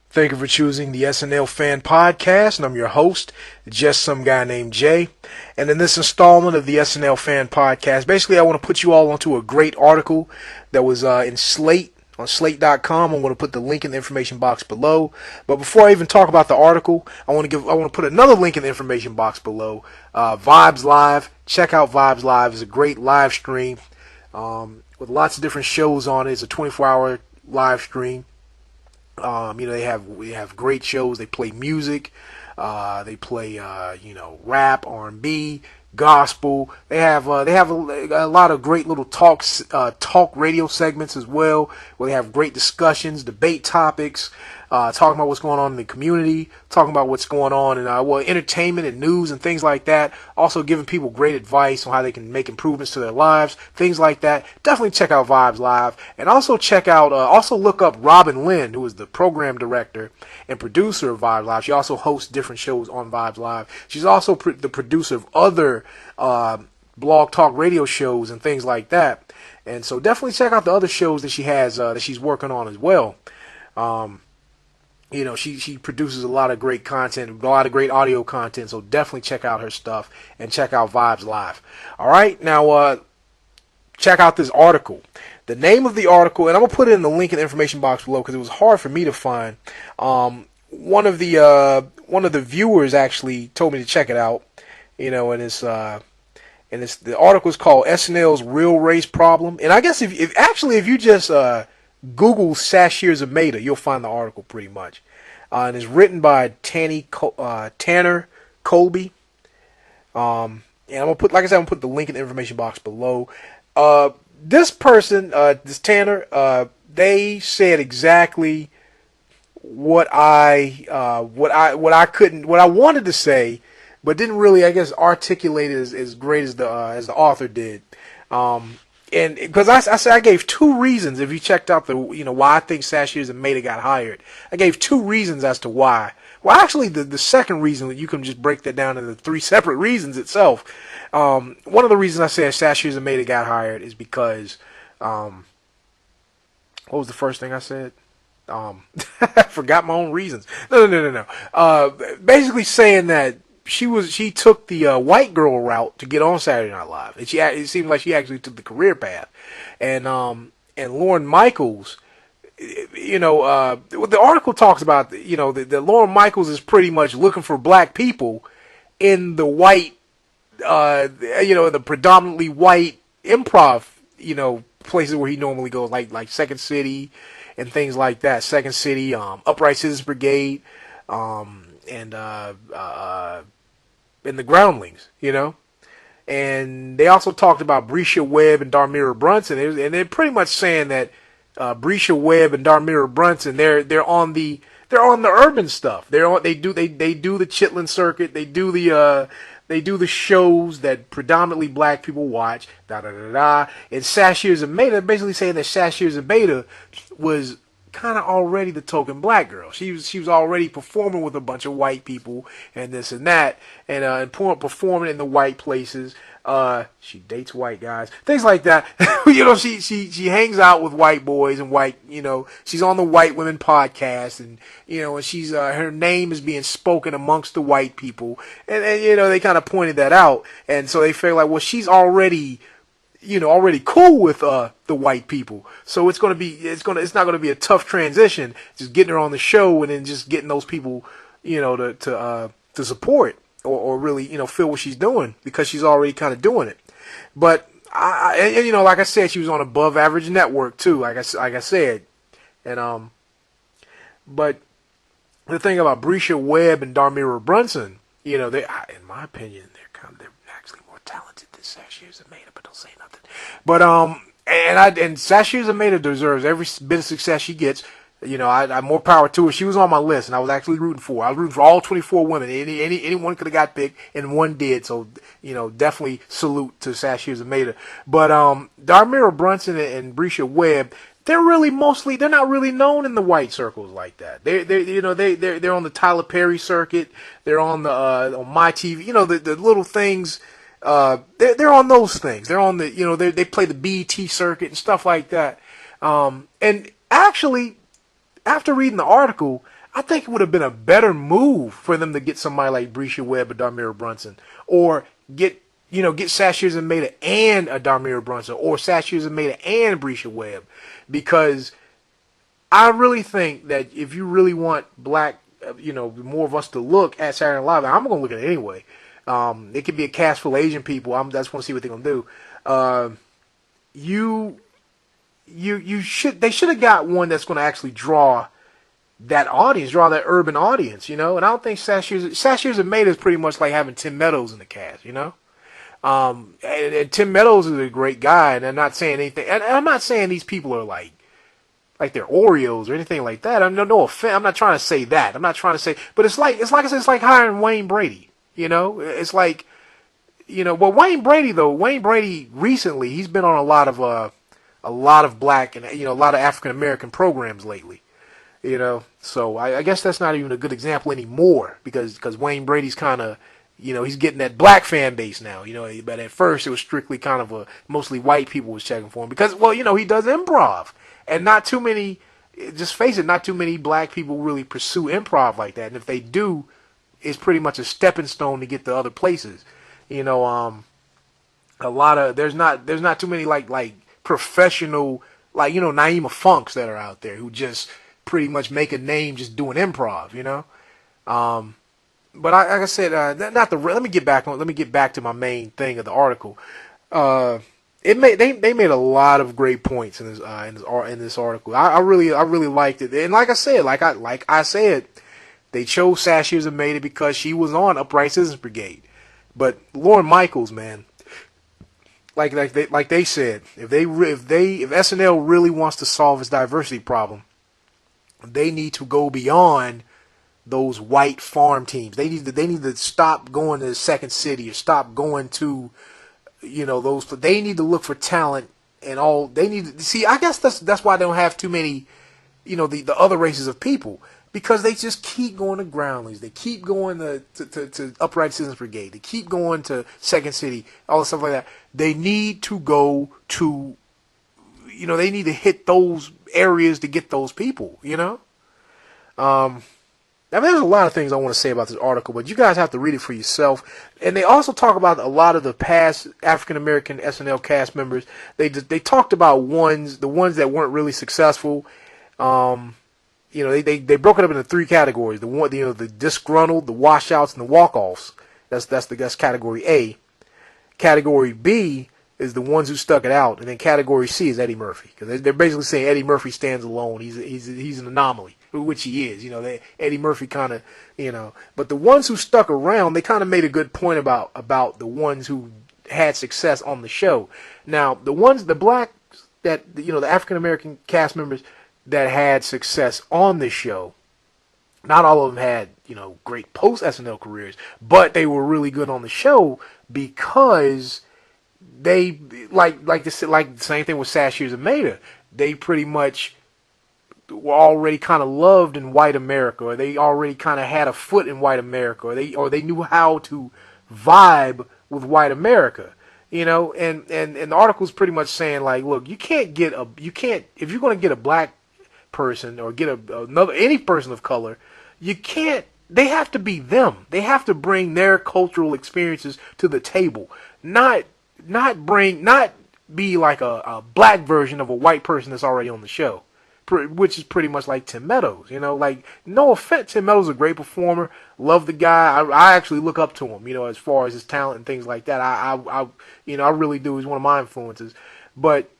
Thank you for choosing the SNL Fan Podcast, and I'm your host, just some guy named Jay. And in this installment of the SNL Fan Podcast, basically I want to put you all onto a great article that was in Slate, on Slate.com. I'm going to put the link in the information box below. But before I even talk about the article, I want to put another link in the information box below. Vibes Live. Check out Vibes Live. It's a great live stream with lots of different shows on it. It's a 24-hour live stream. They have great shows. They play music. They play rap, R&B, gospel. They have a lot of great little talk radio segments as well, where they have great discussions, debate topics, talking about what's going on in the community, talking about what's going on in entertainment and news and things like that. Also giving people great advice on how they can make improvements to their lives, things like that. Definitely check out Vibes Live, and also check out look up Robin Lynn, who is the program director and producer of Vibes Live. She also hosts different shows on Vibes Live. She's also the producer of other blog talk radio shows and things like that. And so definitely check out the other shows that she has that she's working on as well. She produces a lot of great content, a lot of great audio content, so definitely check out her stuff and check out Vibes Live. All right, now check out this article. The name of the article, and I'm going to put it in the link in the information box below because it was hard for me to find. One of the viewers actually told me to check it out, and the article is called SNL's Real Race Problem. And I guess if you just Google Sasheer Zamata, you'll find the article pretty much. And it's written by Tanner Colby. And I'm gonna put the link in the information box below. This person, this Tanner, they said exactly what I wanted to say, but didn't really, I guess, articulate it as great as the author did. And because I gave two reasons. If you checked out why I think Sasheer Zamata got hired, I gave two reasons as to why. Well, actually, the second reason, you can just break that down into three separate reasons itself. One of the reasons I said Sasheer Zamata got hired is because, what was the first thing I said? I forgot my own reasons. No. Basically saying that she took the white girl route to get on Saturday Night Live, and it seemed like she actually took the career path. And Lorne Michaels, what the article talks about, the Lorne Michaels is pretty much looking for black people in the white, the predominantly white improv, places where he normally goes, like Second City and things like that. Second City, Upright Citizens Brigade, and the Groundlings, and they also talked about Bresha, Webb, and Darmirra Brunson, and they're pretty much saying that Bresha, Webb, and Darmirra Brunson, they're on the urban stuff. They do the Chitlin circuit. They do the shows that predominantly black people watch. And Sasheer Zamata, basically saying that Sasheer Zamata was kind of already the token black girl. She was already performing with a bunch of white people and this and that, and performing in the white places. She dates white guys, things like that. She hangs out with white boys and white. She's on the White Women podcast, and and she's her name is being spoken amongst the white people, and they kind of pointed that out, and so they feel like, well, she's already cool with the white people, so it's not gonna be a tough transition, just getting her on the show and then just getting those people, to support or really, feel what she's doing, because she's already kind of doing it. But like I said, she was on above average network too, like I said, and but the thing about Bresha, Webb, and Darmirra Brunson, they, in my opinion, they're actually more talented than Sasheer Zamata, but don't say nothing. But and Sasheer Zamata deserves every bit of success she gets. I more power to her. She was on my list, and I was actually rooting for her. I was rooting for all 24 women. Anyone could have got picked, and one did. So definitely salute to Sasheer Zamata. But Darmirra Brunson and Bresha Webb, they're not really known in the white circles like that. They're on the Tyler Perry circuit. They're on the on my TV. The little things. They're on those things. They're on they play the BET circuit and stuff like that. And actually, after reading the article, I think it would have been a better move for them to get somebody like Bresha Webb or Darmirra Brunson, or get Sasheer Zamata and a Darmirra Brunson, or Sasheer Zamata and Bresha Webb, because I really think that if you really want black, more of us to look at Saturday Night Live, I'm going to look at it anyway. It could be a cast full of Asian people. I just want to see what they're going to do. They should have got one that's going to actually draw that audience, draw that urban audience, And I don't think Sasheer Zamata is pretty much like having Tim Meadows in the cast, and Tim Meadows is a great guy, and I'm not saying anything. And I'm not saying these people are like they're Oreos or anything like that. No offense. I'm not trying to say that. I'm not trying to say, but it's like I said, it's like hiring Wayne Brady. It's like, well, Wayne Brady recently, he's been on a lot of black and a lot of African American programs lately. So I guess that's not even a good example anymore because Wayne Brady's kind of, he's getting that black fan base now. But at first it was strictly kind of mostly white people was checking for him because, well, he does improv. And not too many, just face it, not too many black people really pursue improv like that. And if they do, it's pretty much a stepping stone to get to other places. A lot of, there's not too many like professional, Nyima Funks that are out there who just pretty much make a name just doing improv, But like I said, let me get back to my main thing of the article. They made a lot of great points in this article. I really liked it, and like I said, they chose Sasheer Zamata because she was on Upright Citizens Brigade, but Lorne Michaels, man, like they said, if SNL really wants to solve its diversity problem, they need to go beyond those white farm teams. They need to stop going to Second City or stop going to those. They need to look for talent and all. They need to see. I guess that's why they don't have too many, the other races of people, because they just keep going to Groundlings. They keep going to Upright Citizens Brigade. They keep going to Second City, all the stuff like that. They need to go to, they need to hit those areas to get those people. I mean, there's a lot of things I want to say about this article, but you guys have to read it for yourself. And they also talk about a lot of the past African American SNL cast members. They talked about the ones that weren't really successful. They broke it up into three categories: the disgruntled, the washouts, and the walk-offs. That's category A. Category B is the ones who stuck it out, and then category C is Eddie Murphy, because they're basically saying Eddie Murphy stands alone. He's an anomaly, which he is. Eddie Murphy kind of, but the ones who stuck around, they kind of made a good point about the ones who had success on the show. Now, the black that the African American cast members that had success on the show, not all of them had great post SNL careers, but they were really good on the show because they like the same thing with Sasheer Zamata. They pretty much were already kind of loved in white America, or they already kind of had a foot in white America, or they knew how to vibe with white America. And the article's pretty much saying like, look, if you're going to get a black person or get any person of color, they have to be them. They have to bring their cultural experiences to the table, not be like a black version of a white person that's already on the show, which is pretty much like Tim Meadows. No offense, Tim Meadows is a great performer. Love the guy. I actually look up to him, as far as his talent and things like that. I really do. He's one of my influences. But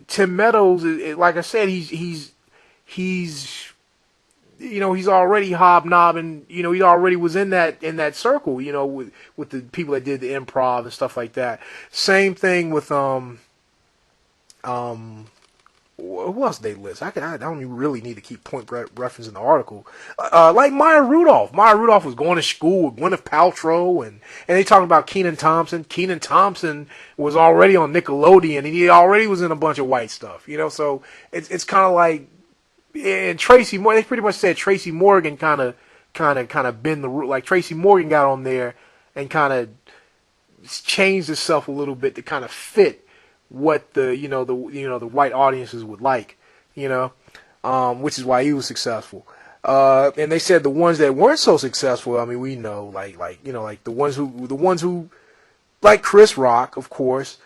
Tim Meadows, like I said, he's already hobnobbing. He already was in that circle. With the people that did the improv and stuff like that. Same thing with who else they list? I don't even really need to keep point referencing the article. Like Maya Rudolph. Maya Rudolph was going to school with Gwyneth Paltrow, and they talking about Kenan Thompson. Kenan Thompson was already on Nickelodeon, and he already was in a bunch of white stuff. So it's kind of like, and Tracy Mohr. They pretty much said Tracy Morgan kind of bend the rule. Like Tracy Morgan got on there and kind of changed itself a little bit to kind of fit what the white audiences would like. which is why he was successful. And they said the ones that weren't so successful, I mean, we know, like the ones who, like Chris Rock, of course,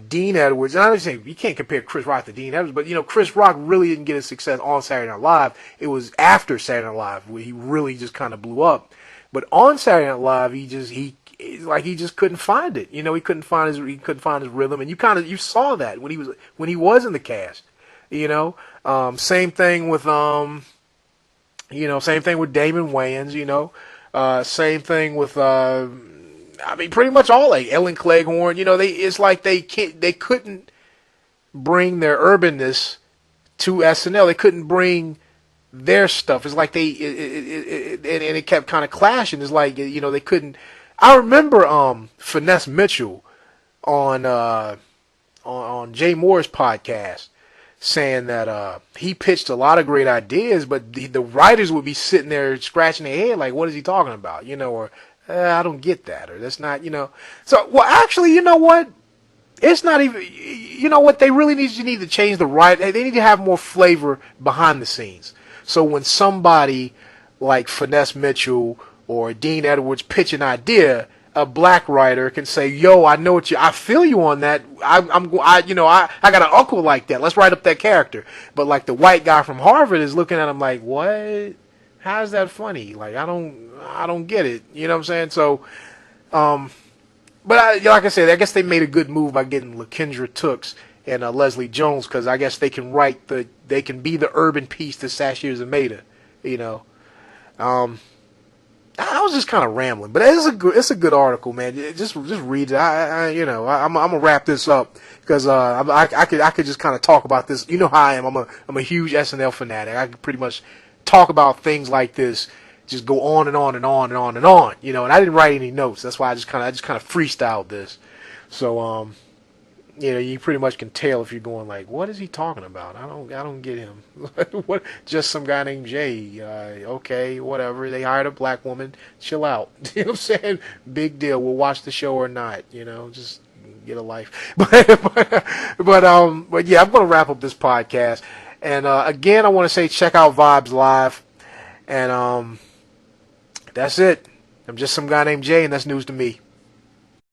Dean Edwards. And I was saying you can't compare Chris Rock to Dean Edwards, but Chris Rock really didn't get his success on Saturday Night Live. It was after Saturday Night Live where he really just kind of blew up. But on Saturday Night Live, he just couldn't find it. He couldn't find his rhythm, and you saw that when he was in the cast. Same thing with same thing with Damon Wayans. Same thing with pretty much all Ellen Cleghorne. It's like they couldn't bring their urbanness to SNL. They couldn't bring their stuff. It's like it kept kind of clashing. It's like they couldn't. I remember Finesse Mitchell on Jay Mohr's podcast saying that he pitched a lot of great ideas, but the writers would be sitting there scratching their head like, what is he talking about? Or I don't get that, or that's not, So, well, actually, you know what? It's not even, what they really need to change the writing. They need to have more flavor behind the scenes. So when somebody like Finesse Mitchell or Dean Edwards pitch an idea, a black writer can say, "Yo, I know I feel you on that. I got an uncle like that. Let's write up that character." But like the white guy from Harvard is looking at him like, "What? How's that funny? Like I don't get it." You know what I'm saying? So, but like I said, I guess they made a good move by getting LaKendra Tooks and Leslie Jones, because I guess they can be the urban piece to Sasheer Zamata. I was just kind of rambling, but it's a good article, man. Just read it. I'm gonna wrap this up because I could just kind of talk about this. You know how I am. I'm a huge SNL fanatic. I could pretty much talk about things like this, just go on and on and on and on and on. And I didn't write any notes. That's why I just kind of freestyled this. So you pretty much can tell if you're going like, what is he talking about? I don't get him. What? Just some guy named Jay. Okay, whatever. They hired a black woman. Chill out. You know what I'm saying? Big deal. We'll watch the show or not. Just get a life. But yeah, I'm gonna wrap up this podcast. And again, I want to say check out Vibes Live. And that's it. I'm just some guy named Jay, and that's news to me.